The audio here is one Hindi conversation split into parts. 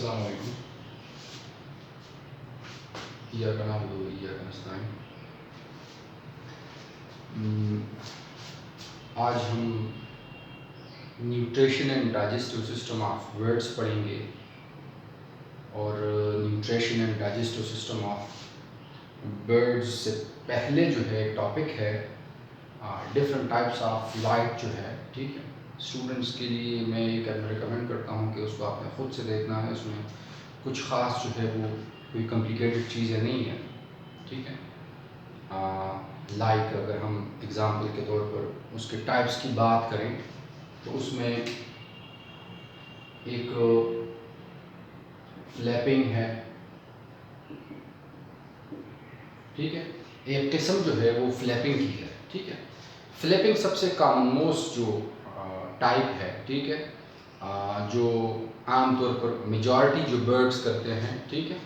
अस्सलाम वालेकुम। इय्याका नअबुदु व इय्याका नस्तईन। आज हम nutrition and digestive system of birds पढ़ेंगे और nutrition and digestive system of birds से पहले जो है एक टॉपिक है डिफरेंट टाइप्स ऑफ फ्लाइट जो है, ठीक है। स्टूडेंट्स के लिए मैं ये रिकमेंड करता हूँ कि उसको आपने ख़ुद से देखना है। उसमें कुछ ख़ास जो है वो कोई कॉम्प्लिकेटेड चीज़ें नहीं है, ठीक है। लाइक अगर हम एग्ज़ाम्पल के तौर पर उसके टाइप्स की बात करें तो उसमें एक फ्लैपिंग है, ठीक है। एक किस्म जो है वो फ्लैपिंग की है, ठीक है। फ्लैपिंग सबसे कॉमन मोस्ट जो टाइप है, ठीक है, जो आमतौर पर मेजॉरिटी जो बर्ड्स करते हैं, ठीक है।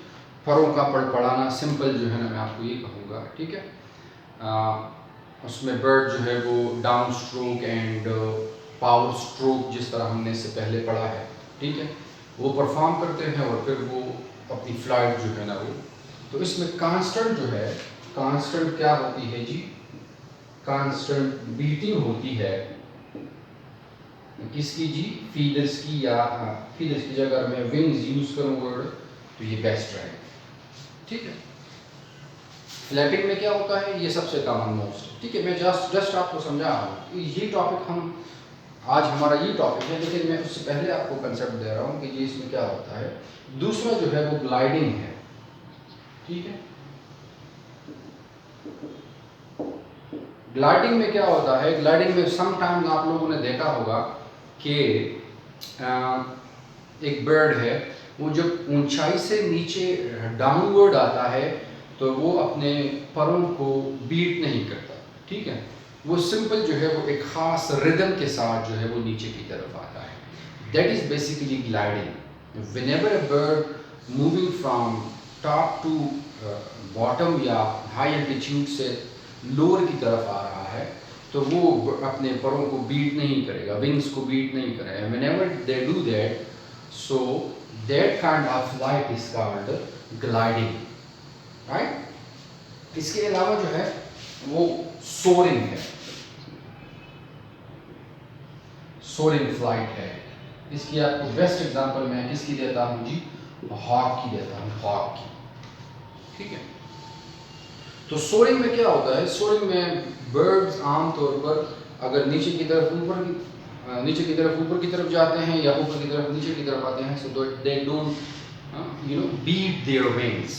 फरों का पड़पड़ाना सिंपल जो है ना, मैं आपको ये कहूँगा, ठीक है। उसमें बर्ड जो है वो down stroke and power stroke जिस तरह हमने इससे पहले पढ़ा है, ठीक है, वो परफॉर्म करते हैं और फिर वो अपनी फ्लाइट जो है ना वो, तो इसमें कांस्टेंट जो है, कांस्टेंट क्या होती है जी, कांस्टेंट बीटिंग होती है किसकी जी, फीदर्स की, या फीदर्स की जगह मैं विंग्स यूज करूँ वर्ड तो ये बेस्ट रहेगा, ठीक है। फ्लैपिंग में क्या होता है, ये सबसे कॉमन मोस्ट है, ठीक है। मैं जस्ट आपको समझा रहा हूँ ये टॉपिक हम आज हमारा ये टॉपिक है, लेकिन मैं उससे पहले आपको कंसेप्ट दे रहा हूँ कि ये इसमें क्या होता है। दूसरा जो है वो ग्लाइडिंग है, ठीक है। ग्लाइडिंग में क्या होता है, ग्लाइडिंग में समटाइम्स आप लोगों ने देखा होगा कि एक बर्ड है वो जब ऊंचाई से नीचे डाउनवर्ड आता है तो वो अपने परों को बीट नहीं करता, ठीक है। वो सिंपल जो है वो एक ख़ास रिदम के साथ जो है वो नीचे की तरफ आता है। That is basically gliding. Whenever a bird moving from top to bottom या हाई एल्टीट्यूड से लोअर की तरफ आ रहा है तो वो अपने परों को बीट नहीं करेगा, विंग्स को बीट नहीं करेगा। Whenever they do that, so that kind of flight is called gliding, right. इसके अलावा जो है वो सोरिंग है, सोरिंग फ्लाइट है। इसकी आपको बेस्ट एग्जांपल मैं किसकी देता हूँ जी, हॉक की देता हूँ, हॉक की, ठीक है। तो सोरिंग में क्या होता है, सोरिंग में बर्ड्स आमतौर पर अगर नीचे की तरफ ऊपर की तरफ जाते हैं या ऊपर की तरफ नीचे की तरफ आते हैं, so they don't beat their wings,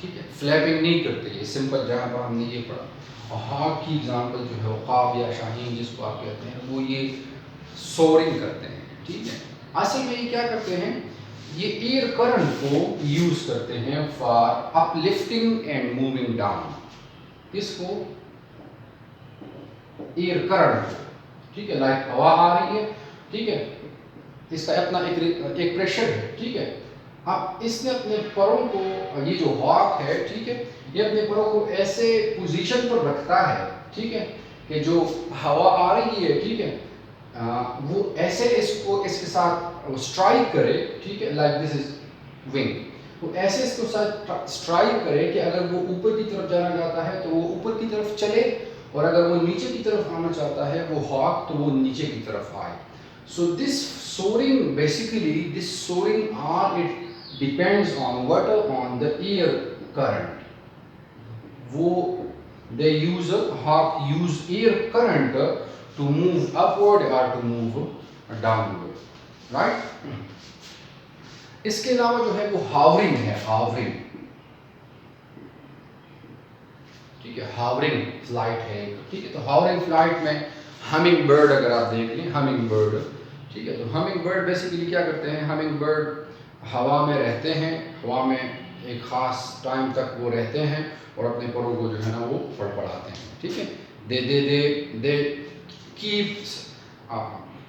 ठीक है। फ्लैपिंग नहीं करते ये, सिंपल जहाँ पर हमने ये पढ़ा। और हॉक की एग्जांपल जो है ख्वाब या शाहीन जिसको आप कहते हैं, वो ये सोरिंग करते हैं, ठीक है। असल में ये क्या करते हैं, ये एयर करंट को यूज करते हैं for uplifting and moving down. इसको एयर करंट, ठीक है, लाइक हवा आ रही है, ठीक है, इसका अपना एक प्रेशर है, ठीक है। अब इसने अपने परों को, ये जो हॉक है, ठीक है, ये अपने परों को ऐसे पोजीशन पर रखता है, ठीक है, कि जो हवा आ रही है, ठीक है, वो ऐसे इसको इसके साथ स्ट्राइक करे, ठीक है, लाइक दिस इज विंग। वो ऐसे इसको साथ स्ट्राइक करे कि अगर वो ऊपर की तरफ जाना चाहता है तो वो ऊपर की तरफ चले, और अगर वो नीचे की तरफ आना चाहता है वो हॉक, तो वो नीचे की तरफ आए। So this soaring, basically this soaring are it depends on what, on the air current. वो they use hawk use air current to move upward or to move downward, right? इसके अलावा जो है वो हावरिंग है, हावरिंग, ठीक है, हावरिंग फ्लाइट है, ठीक है। तो हावरिंग फ्लाइट में हमिंग बर्ड अगर आप देख लें, हमिंग बर्ड, ठीक है, तो हमिंग बर्ड बेसिकली क्या करते हैं, हमिंग बर्ड हवा में रहते हैं, हवा में एक ख़ास टाइम तक वो रहते हैं और अपने परों को जो है ना वो फड़फड़ाते हैं, ठीक है। दे दे दे दे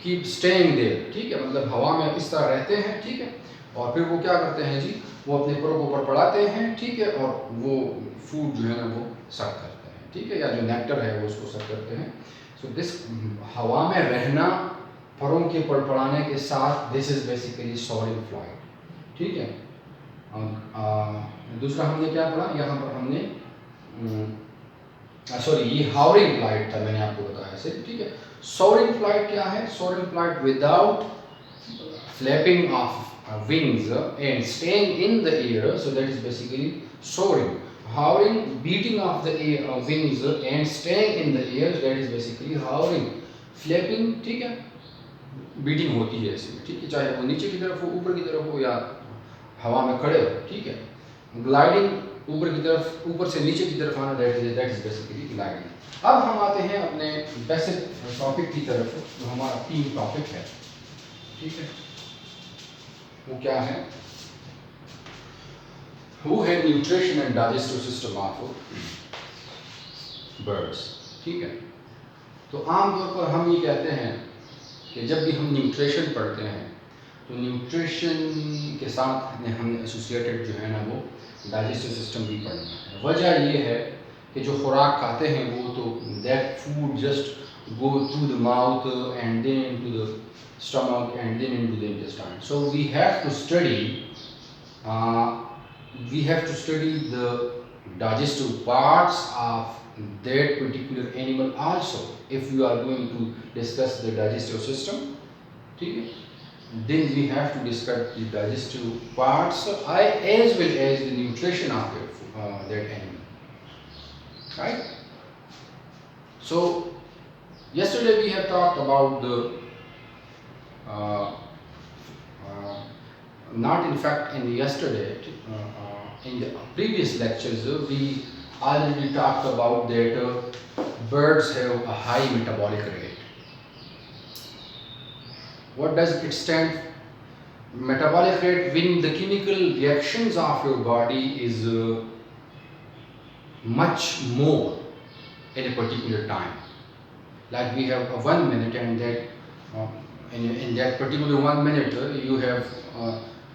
कीप स्टेइंग देयर, ठीक है, मतलब हवा में इस तरह रहते हैं, ठीक है। और फिर वो क्या करते हैं जी, वो अपने परों को फड़फड़ाते हैं, ठीक है, और वो फूड जो है ना वो सक करते हैं, ठीक है, या जो नेक्टर है वो उसको सक करते हैं। सो दिस हवा में रहना परों के फड़फड़ाने के साथ, this is basically soaring flight, ठीक है। दूसरा हमने क्या पढ़ा, यहाँ पर हमने सॉरी ये हावरिंग फ्लाइट था, मैंने आपको बताया से, ठीक है। सोअरिंग फ्लाइट क्या है? Soaring flight without flapping of wings and staying in the air, so that is basically soaring. Hovering, beating of the air, wings and staying in the air, that is basically hovering. Flapping, ठीक है, बीटिंग होती है इसमें, ठीक है, चाहे वो नीचे की तरफ हो, ऊपर की तरफ हो, या हवा में खड़े हो, ठीक है। ग्लाइडिंग, ऊपर की तरफ, ऊपर से नीचे की तरफ आना, दैट इज बेसिकली ग्लाइडिंग। अब हम आते हैं अपने बेसिक टॉपिक की तरफ, जो हमारा 3 टॉपिक है, ठीक है। वो क्या है? वो है nutrition and digestive system of birds, ठीक है। तो आमतौर पर हम ये कहते हैं कि जब भी हम न्यूट्रिशन पढ़ते हैं तो न्यूट्रिशन के साथ हमने एसोसिएटेड जो है ना वो डाइजेस्टिव सिस्टम भी पढ़ना है। वजह ये है कि जो खुराक खाते हैं वो तो that food just go through the mouth and then into the stomach and then into the intestine. So we have to study the digestive parts of that particular animal also, if we are going to discuss the digestive system, ठीक है। Then we have to discuss the digestive parts as well as the nutrition of that animal, right? So yesterday we have talked about the not in fact in yesterday, in the previous lectures we already talked about that birds have a high metabolic rate. What does it stand? Metabolic rate, when the chemical reactions of your body is much more in a particular time. Like we have 1 minute, and that in that particular 1 minute you have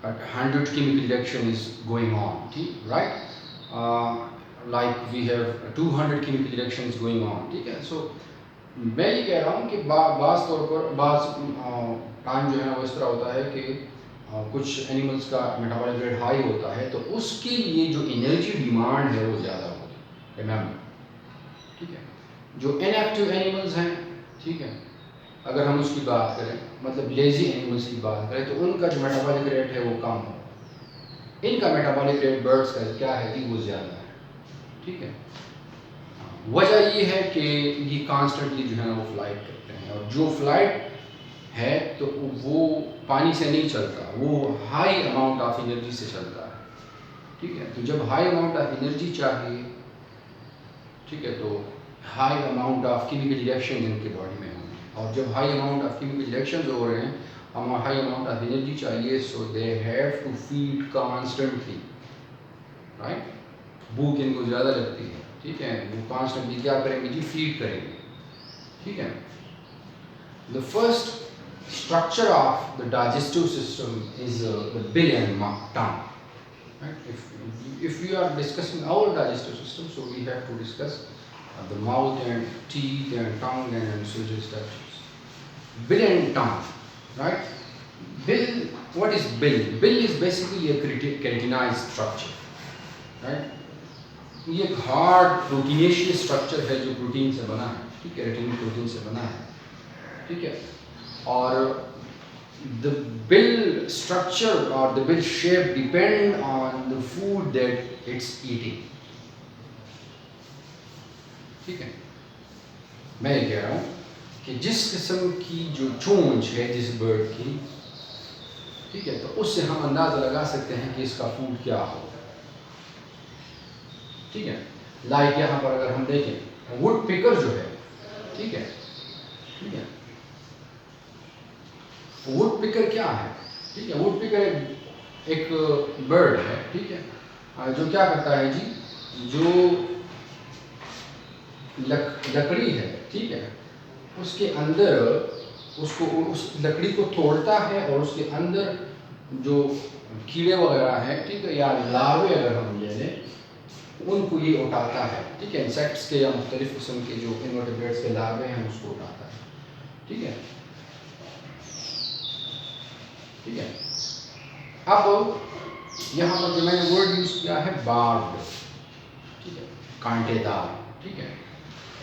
100 chemical reaction is going on, right? Like we have 200 chemical reactions going on, ठीक है। So मैं ये कह रहा हूँ कि बाज़ तौर पर टाइम जो है वो इस तरह होता है कि कुछ एनिमल्स का मेटाबॉलिक रेट हाई होता है, तो उसके लिए जो एनर्जी डिमांड है वो ज़्यादा होती है, रिमेंबर, ठीक है। जो इनएक्टिव एनिमल्स हैं, ठीक है, अगर हम उसकी बात करें, मतलब लेजी एनिमल्स की बात करें, तो उनका जो मेटाबॉलिक रेट है वो कम हो। इनका मेटाबॉलिक रेट बर्ड्स का क्या है कि वो ज़्यादा है, ठीक है। वजह ये है कि ये कॉन्स्टेंटली जो है वो फ्लाइट करते हैं, और जो फ्लाइट है तो वो पानी से नहीं चलता, वो हाई अमाउंट ऑफ एनर्जी से चलता है, ठीक है। तो जब हाई अमाउंट ऑफ एनर्जी चाहिए, ठीक है, तो high amount of chemical reaction इनके बॉडी में होंगे, और जब high amount of chemical reactions हो रहे हैं, हमें हाई अमाउंट ऑफ एनर्जी चाहिए, so they have to feed constantly, right. भूख इनको ज़्यादा लगती है, ठीक है, वो कॉन्स्टेंटली क्या करेंगे जी? फीड करेंगे, ठीक है। The first structure of the digestive system is the bill and tongue, right? If we are discussing our digestive system, so we have to discuss the mouth and teeth and tongue and social structures. Bill and tongue, right? Bill, what is bill? Bill is basically a keratinized structure, right? ये एक हार्ड प्रोटीनेशियस स्ट्रक्चर है जो प्रोटीन से बना है, ठीक है, केराटिन प्रोटीन से बना है, ठीक है। और the bill structure or the bill shape depend on the food that it's eating, ठीक है। मैं ये कह रहा हूँ कि जिस किस्म की जो चोंच है जिस बर्ड की, ठीक है, तो उससे हम अंदाज़ा लगा सकते हैं कि इसका फूड क्या होगा, ठीक है। लाइक यहाँ पर अगर हम देखें वुड पिकर जो है, ठीक है, ठीक है, वुड पिकर क्या है, ठीक है। वुड पिकर एक बर्ड है, ठीक है, जो क्या करता है जी, जो लकड़ी है, ठीक है, उसके अंदर उसको उस लकड़ी को तोड़ता है और उसके अंदर जो कीड़े वगैरह हैं, ठीक है, या लार्वे अगर हम ले लें, उनको ये उठाता है, ठीक है। इंसेक्ट्स के या मुख्तलिफ किस्म के जो इनवर्टेब्रेट्स के लार्वे हैं उसको उठाता है, ठीक है, ठीक है। अब यहाँ पर जो मैंने वर्ड यूज किया है बार्ब्ड, ठीक है, कांटेदार, ठीक है।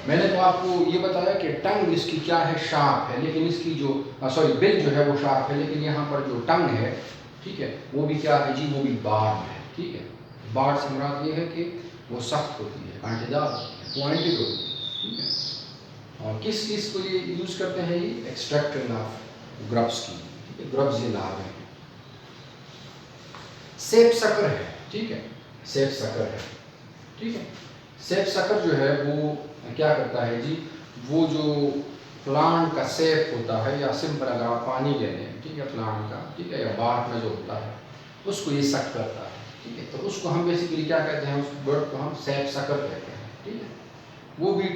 मैंने तो आपको ये बताया कि टंग इसकी क्या है, शार्प है, लेकिन इसकी जो बिल जो है वो शार्प है, लेकिन यहाँ पर जो टंग है, ठीक है, वो भी क्या है जी, वो भी बार्ब है, ठीक है। बार्ब से मुराद ये है कि वो सख्त होती है, कांटेदार होती है, पॉइंटेड होती है, ठीक है। और किस चीज़ को ये यूज़ करते हैं, ये एक्सट्रैक्शन ऑफ ग्रब्स की, ठीक है, ग्रब्स ये ला रहे हैं। सेप सकर है, ठीक है, सेप सकर है, ठीक है। सेप सकर जो है वो क्या करता है जी, वो जो प्लांट का सेप होता है, या सिंपल अगर आप पानी ले लें, ठीक है, प्लांट का, ठीक है, या बार्क में जो होता है उसको ये सक करता है, ठीक है। तो उसको हम बेसिकली क्या कहते हैं, उस बर्ड को हम सेप सकर कहते हैं, ठीक है। वो भी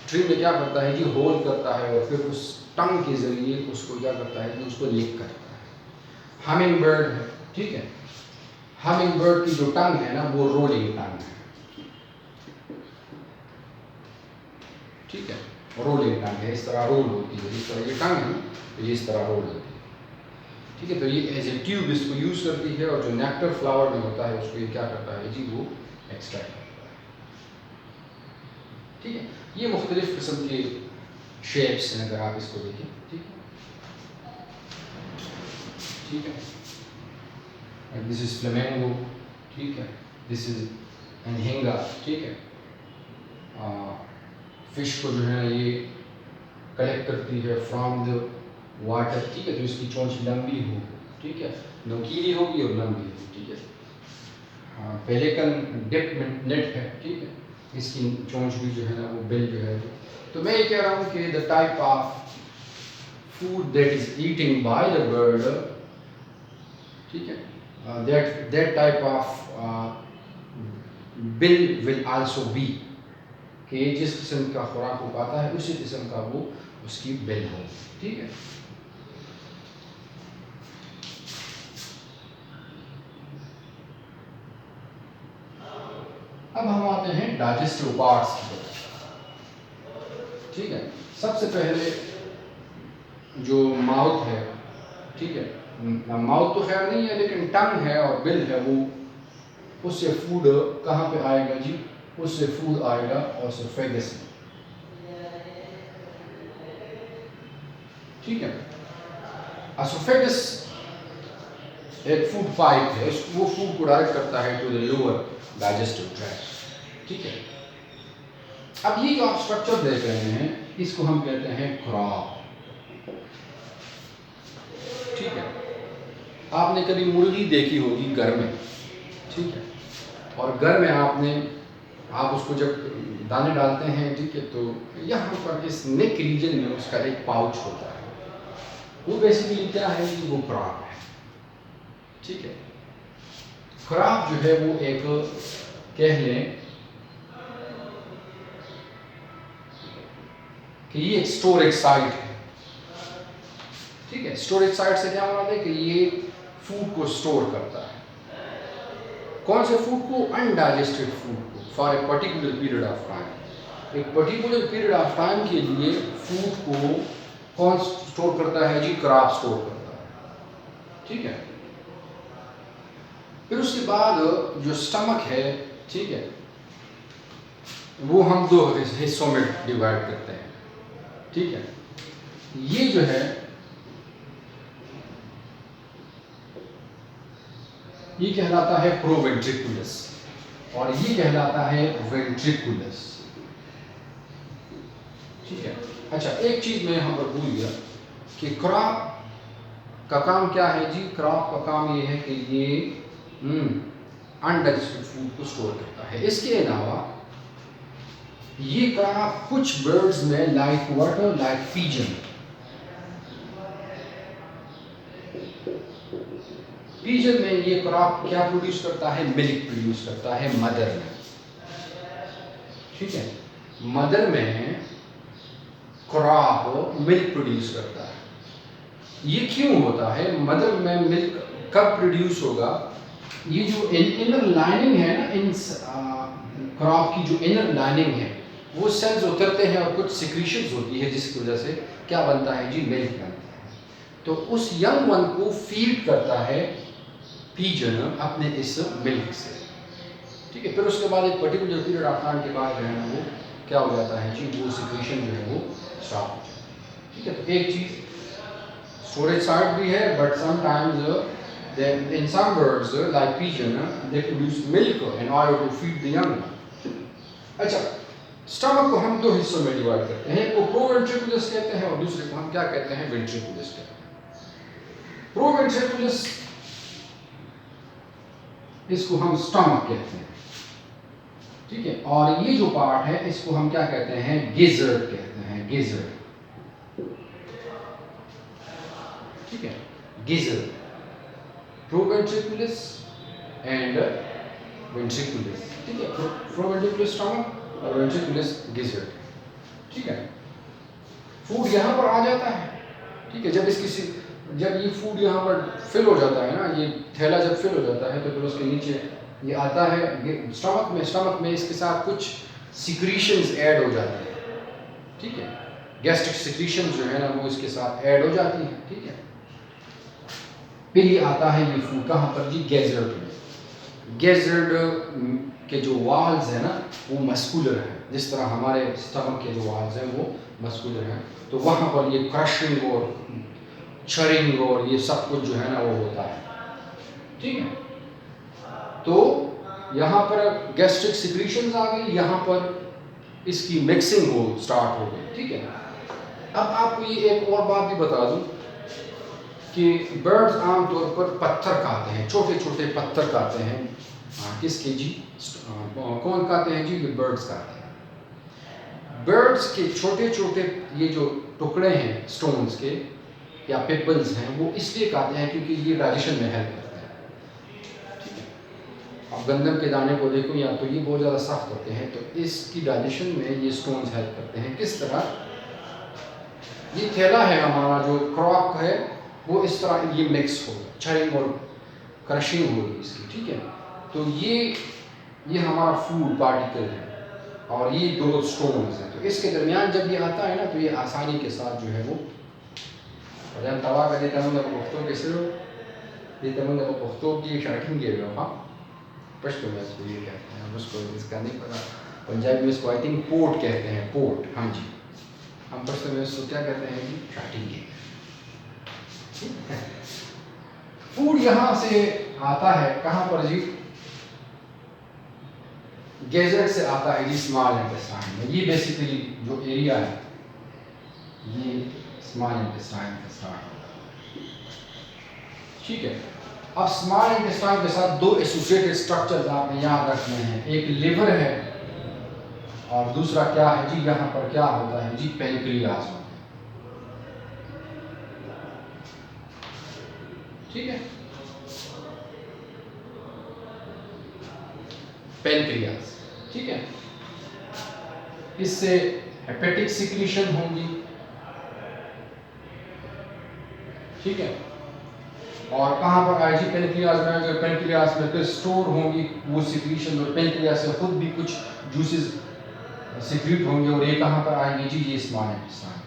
ट्री में क्या करता है जी, होल करता है और फिर उस टंग के जरिए उसको क्या करता है जी, उसको लिक करता है। हमिंग बर्ड है, ठीक है, हमिंग बर्ड की जो टंग है ना वो रोलिंग टंग है, ठीक है, रोलिंग टंग है, इस तरह रोल होती है, जिस तरह ये टंग है तो ये इस तरह रोल होती है, ठीक है। तो ये एज ए ट्यूब इसको यूज करती है, और जो नेक्टर फ्लावर में होता है उसको ये क्या करता है जी, वो एक्सट्रैक्ट करता है, ठीक है। ये मुख्तलिफ किस्म के शेप्स हैं अगर आप इसको देखें, ठीक है, ठीक है। दिस इज फ्लेमेंगो, ठीक है, दिस इज एनहिंगा, ठीक है। फिश को जो है ये कलेक्ट करती है फ्रॉम द वाटर, ठीक है, तो इसकी चोंच लंबी हो, ठीक है, नोकीली होगी और लंबी होगी, ठीक है। पेलिकन डिप नेट है, ठीक है, इसकी चोंच भी जो है ना वो बिल जो है। तो मैं ये कह रहा हूँ कि the type of food that is eating by the bird, ठीक है, that type of bill will also be, कि जिस किस्म का खुराक वो पाता है उसी किस्म का वो उसकी बिल हो, ठीक है। अब हम आते हैं डाइजेस्टिव पार्ट्स की तरफ, ठीक है। सबसे पहले जो माउथ है, ठीक है, माउथ तो खैर नहीं है लेकिन टंग है और बिल है, वो उससे फूड कहाँ पे आएगा जी, उससे फूड आएगा ऑसोफेगस में, ठीक है। ऑसोफेगस एक फूड पाइप है, वो फूड को डायरेक्ट करता है to the lower digestive tract, ठीक है। अब ये जो आप स्ट्रक्चर देख रहे हैं इसको हम कहते हैं क्रॉप, ठीक है। आपने कभी मुर्गी देखी होगी घर में, ठीक है, और घर में आप उसको जब दाने डालते हैं, ठीक है, तो यहाँ पर इस नेक रीजन में उसका एक पाउच होता है, वो बेसिकली क्या है, वो क्रॉप है, ठीक है। क्रॉप जो है वो एक कह लें कि ये एक स्टोरेज साइट है, ठीक है। स्टोरेज साइट से क्या मतलब है कि ये फूड को स्टोर करता है, कौन से फूड को, अनडाइजेस्टेड फूड को, for a particular period of time. एक पर्टिकुलर पीरियड ऑफ टाइम के लिए फूड को कौन स्टोर करता है जी, क्रॉप स्टोर करता है, ठीक है। फिर उसके बाद जो स्टमक है, ठीक है, वो हम दो हिस्सों में डिवाइड करते हैं, ठीक है। ये जो है ये कहलाता है प्रोवेंट्रिकुलस और ये कहलाता है वेंट्रिकुलस, ठीक है। अच्छा, एक चीज मैं यहाँ पर भूल गया कि क्रॉप का काम क्या है जी, क्रॉप का काम ये है कि ये अनडाइजेस्टेड फूड को स्टोर करता है। इसके अलावा ये क्रॉप कुछ बर्ड्स में like water, like pigeon, pigeon में ये क्रॉप क्या प्रोड्यूस करता है, मिल्क प्रोड्यूस करता है मदर में, ठीक है। मदर में क्रॉप मिल्क प्रोड्यूस करता है। ये क्यों होता है, मदर में मिल्क कब प्रोड्यूस होगा, ये जो इनर लाइनिंग है ना, इन क्रॉप की जो इनर लाइनिंग है वो सेल्स उतरते हैं और कुछ सिक्रीशंस होती है जिसकी वजह से क्या बनता है जी, मिल्क बनता है। तो उस यंग वन को फीड करता है पिजन अपने इस मिल्क से, ठीक है। फिर उसके बाद एक पर्टिकुलर पीरियड ऑफ टाइम के बाद जो है ना वो क्या हो जाता है जी, वो सिक्रेशन जो है वो स्टॉप हो जाता है, ठीक है। तो एक चीज़ स्टोरेज साइड भी है, but sometimes in some birds like pigeon they produce milk in order to feed the young one। अच्छा, स्टमक को हम दो हिस्सों में डिवाइड करते हैं, एक को प्रोवेंट्रिकुलस कहते हैं और दूसरे को हम क्या कहते हैं, वेंट्रिकुलस कहते हैं। प्रोवेंट्रिकुलस इसको हम स्टमक कहते हैं, ठीक है। और ये जो पार्ट है इसको हम क्या कहते हैं, गिजर्ड कहते हैं, गिजर्ड, ठीक है। गिजर्ड, प्रोवेंट्रिकुलस एंड वेंट्रिकुलस, ठीक है। प्रोवेंट्रिकुलस स्टमक और वेंट्रिकुलस गिजर्ड, ठीक है। फूड यहाँ पर आ जाता है, ठीक है। जब ये फूड यहाँ पर फिल हो जाता है ना, ये थैला जब फिल हो जाता है तो फिर उसके नीचे ये आता है स्टमक में इसके साथ कुछ सिक्रीशंस ऐड हो जाती है, ठीक है। गैस्ट्रिक सिक्रीशंस जो है ना वो इसके साथ ऐड हो जाती हैं, ठीक है। फिर ये आता है ये फूड कहाँ पर जी, गैजर्ड में। गैजर्ड के जो वाल्स है ना वो मस्कुलर है, जिस तरह हमारे स्टमक के जो वाल्स हैं वो मस्कुलर हैं, तो वहाँ पर ये क्रशिंग और चरिंग और ये सब कुछ जो है ना वो होता है, ठीक है। तो यहाँ पर गैस्ट्रिक सिक्रीशंस आ गई, यहाँ पर इसकी मिक्सिंग हो स्टार्ट हो गई, ठीक है। अब आपको ये एक और बात भी बता दूं कि बर्ड्स आमतौर पर पत्थर खाते हैं, छोटे छोटे पत्थर खाते हैं। किसके जी, कौन खाते हैं जी, ये बर्ड्स खाते हैं। बर्ड्स के छोटे छोटे ये जो टुकड़े हैं स्टोन्स के या पेबल्स हैं वो इसलिए खाते हैं क्योंकि ये डाइजेशन में हेल्प करते हैं, ठीक है। अब गंदम के दाने को देखो, या तो ये बहुत ज़्यादा सख्त होते हैं तो इसकी डाइजेशन में ये स्टोन्स हेल्प करते हैं। किस तरह, ये थैला है हमारा जो क्रॉक है वो इस तरह ये मिक्स होगा, चरिंग और क्रशिंग होगी इसकी, ठीक है। तो ये हमारा फूड पार्टिकल है और ये दो स्टोन्स हैं, तो इसके दरमियान जब ये आता है ना तो ये आसानी के साथ जो है वो तवा का देता हूँ पुख्तों के सिर्फ देता हूँ पुख्तों की शार्टिंग के हाँ पश्तो में इसको ये कहते हैं, उसको इसका नहीं पता, पंजाबी में इसको आई थिंक पोट कहते हैं, पोट, हाँ जी। हम पश्तो में इसको क्या कहते हैं जी, शार्टिंग के। फूड यहाँ से आता है कहाँ पर जी, गैजर्ड से आता है जी स्मॉल इंटेस्टाइन में। ये बेसिकली जो एरिया है ये स्मॉल इंटेस्टाइन के साथ, ठीक है। अब स्मॉल इंटेस्टाइन के साथ दो एसोसिएटेड स्ट्रक्चर्स आपने याद रखने हैं, एक लिवर है और दूसरा क्या है जी, यहाँ पर क्या होता है जी, पेनक्रियाज होता है, ठीक है। पेनक्रियाज, ठीक है। इससे हेपेटिक सिक्रीशन होंगी, ठीक है। और कहाँ पर आई जी, पेनक्रियाज में। अगर पेनक्रियाज में फिर स्टोर होंगी वो सिक्रीशन और पेनक्रियाज से खुद भी कुछ जूसेस सिक्रीट होंगे और ये कहाँ पर आएंगे जी, ये स्मॉल इंटेस्टाइन।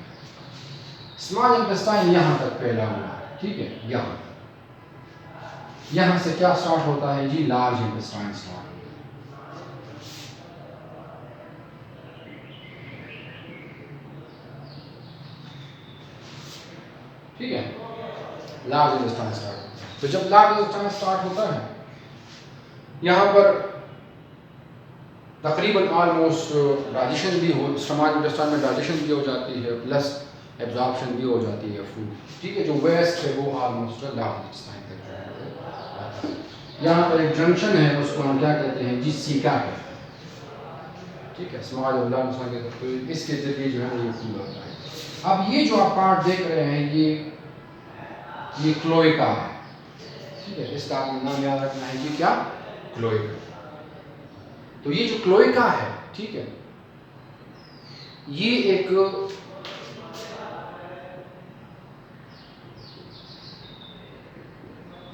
स्मॉल इंटेस्टाइन यहाँ तक फैला हुआ है, ठीक है। यहाँ से क्या स्टार्ट होता है जी, लार्ज इंटेस्टाइन स्टार्ट होता है, ठीक है। लार्ज इंटेस्टाइन स्टार्ट होता है, तो जब लार्ज इंटेस्टाइन स्टार्ट होता है यहाँ पर तकरीबन ऑलमोस्ट डाइजेशन भी हो, स्मॉल इंटेस्टाइन में डाइजेशन भी हो जाती है प्लस एब्जॉर्प्शन भी हो जाती है फूड, ठीक है। जो वेस्ट है वो ऑलमोस्ट लार्ज इंटेस्टाइन तक जो है। यहाँ पर एक जंक्शन है उसको हम क्या कहते हैं जी, सीका कहते हैं, ठीक है। स्मॉल और लार्ज इंटेस्टाइन के तो इसके जरिए जो है ये फूड होता है। अब ये जो आप पार्ट देख रहे हैं ये क्लोएका है, ठीक है। इसका आपको नाम याद रखना है कि क्या, क्लोएका। तो ये जो क्लोएका है, ठीक है, ये एक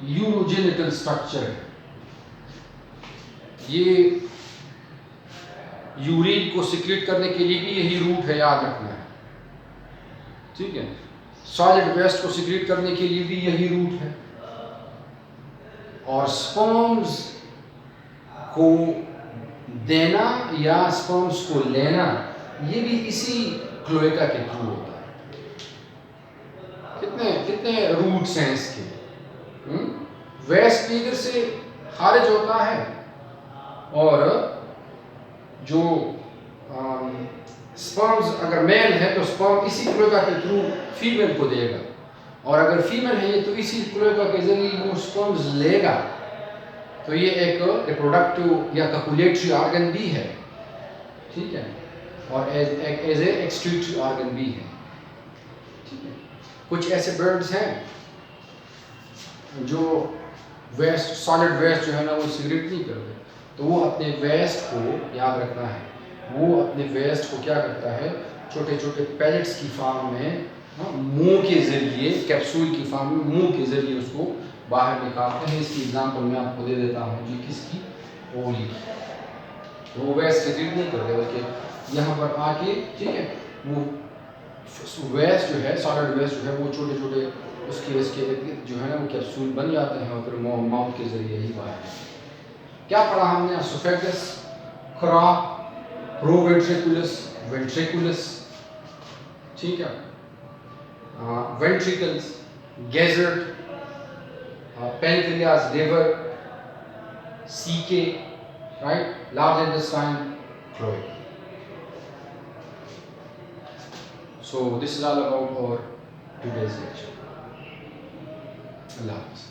यूरोजेनिटल स्ट्रक्चर है। ये यूरिन को सिक्रेट करने के लिए भी यही रूट है, याद रखना है, ठीक है। सॉलिड वेस्ट को सिक्रीट करने के लिए भी यही रूट है, और स्पर्म्स को देना या स्पर्म्स को लेना ये भी इसी क्लोएका के थ्रू होता है। कितने कितने रूट्स हैं इसके। वेस्ट इधर से खारिज होता है, और जो स्पर्म्स अगर मेल है तो स्पर्म इसी क्लोएका के थ्रू फीमेल को देगा, और अगर फीमेल है ये तो इसी क्लोएका के जरिए वो स्पर्म्स लेगा। तो ये एक रिप्रोडक्टिव या कपुलेटरी ऑर्गन भी है, ठीक है, और एज ए एक्सक्रीटरी ऑर्गन भी है, ठीक है। कुछ ऐसे बर्ड्स हैं जो वेस्ट, सॉलिड वेस्ट जो है ना वो सिगरेट नहीं करते, तो वो अपने वेस्ट को, याद रखना है, वो अपने वेस्ट को क्या करता है, छोटे छोटे पैलेट्स की फॉर्म में मुंह के जरिए, कैप्सूल की फॉर्म में मुंह के जरिए उसको बाहर निकालते हैं। इसकी एग्जांपल मैं आपको दे देता हूँ जी, किसकी, ओली। तो वो वेस्ट सिगरेट नहीं करते, बल्कि यहाँ पर आके, ठीक है, वो वेस्ट जो है, सॉलिड वेस्ट जो है वो छोटे छोटे उसके जो है ना वो कैप्सूल बन जाते हैं, और फिर माउथ के जरिए ही बाहर। क्या पढ़ा हमने, एसोफेगस, क्रा, प्रोवेंट्रिकुलस, वेंट्रिकुलस, ठीक है, ventricles, गैजर्ड, pancreas, liver, CK, right, large intestine, cloaca. So this is all about our today's lecture. Allah Hafiz.